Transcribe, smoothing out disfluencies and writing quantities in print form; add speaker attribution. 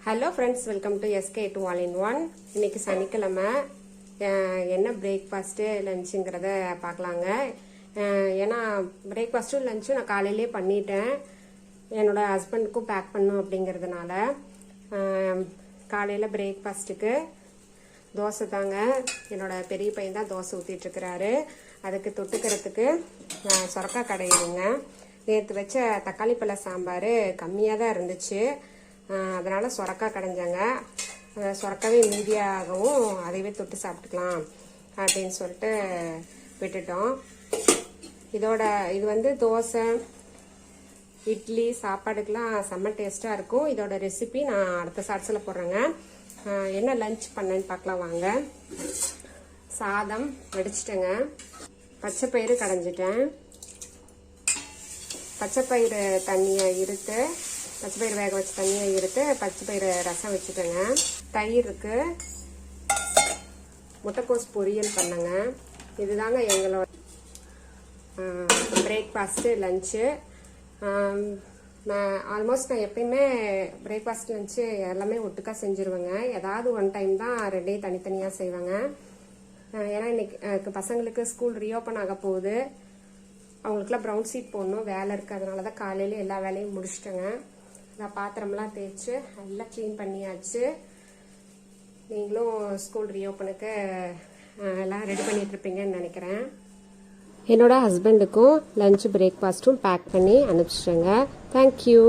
Speaker 1: Hello friends, welcome to SK to all in one. இன்னைக்கு சனிக்கிழமை. என்ன பிரேக்ஃபாஸ்ட்டு லஞ்சுங்கிறத பார்க்கலாங்க. ஏன்னா பிரேக்ஃபாஸ்ட்டும் லஞ்சும் நான் காலையிலே பண்ணிட்டேன். என்னோட ஹஸ்பண்டுக்கும் பேக் பண்ணும் அப்படிங்கிறதுனால காலையில் பிரேக்ஃபாஸ்ட்டுக்கு தோசை தாங்க. என்னோட பெரிய பையன் தான் தோசை ஊற்றிட்டுருக்கிறாரு. அதுக்கு தொட்டுக்கிறதுக்கு சொரக்காய் கடையிலுங்க. நேற்று வச்ச தக்காளி பழ சாம்பார் கம்மியாக தான் இருந்துச்சு. அதனால் சொரக்காய் கடைஞ்சாங்க. சொரக்காவே மீதியாகவும் அதைவே தொட்டு சாப்பிட்டுக்கலாம் அப்படின்னு சொல்லிட்டு விட்டுட்டோம். இது வந்து தோசை, இட்லி சாப்பாடுக்கெலாம் செம்ம டேஸ்ட்டாக இருக்கும். இதோட ரெசிபி நான் அடுத்த ஷார்ட்ஸில் போடுறேங்க. என்ன லஞ்ச் பண்ணேன்னு பார்க்கலாம் வாங்க. சாதம் வடிச்சிட்டேங்க. பச்சைப்பயிறு கடைஞ்சிட்டேன். பச்சைப்பயிறு தண்ணியை இருத்து, பச்சைப்பயிறு வேக வச்ச தண்ணியை இருத்து பச்சைப்பயிறு ரசம் வச்சுட்டேங்க. தயிருக்கு முட்டைக்கோஸ் பொரியல் பண்ணேங்க. இதுதாங்க எங்களோட பிரேக்ஃபாஸ்ட்டு லஞ்சு. ஆல்மோஸ்ட் நான் எப்பயுமே பிரேக்ஃபாஸ்ட் லஞ்சு எல்லாமே ஒட்டுக்கா செஞ்சுருவேங்க. ஏதாவது ஒன் டைம் தான் ரெண்டையும் தனித்தனியாக செய்வேங்க. ஏன்னா இன்னைக்கு பசங்களுக்கு ஸ்கூல் ரீஓப்பன் ஆக போகுது. அவங்களுக்குலாம் ப்ரௌன் ஷீட் போடணும், வேலை இருக்குது. அதனால தான் காலையில் எல்லா வேலையும் முடிச்சிட்டேங்க. நான் பாத்திரம்லாம் தேய்ச்சி எல்லாம் க்ளீன் பண்ணியாச்சு. நீங்களும் ஸ்கூல் ரீஓப்பனுக்கு எல்லாம் ரெடி பண்ணிட்டு இருப்பீங்கன்னு நினைக்கிறேன். என்னோட ஹஸ்பண்டுக்கும் லஞ்ச் பிரேக்ஃபாஸ்ட்டும் பேக் பண்ணி அனுப்பிச்சிட்டேங்க. தேங்க்யூ.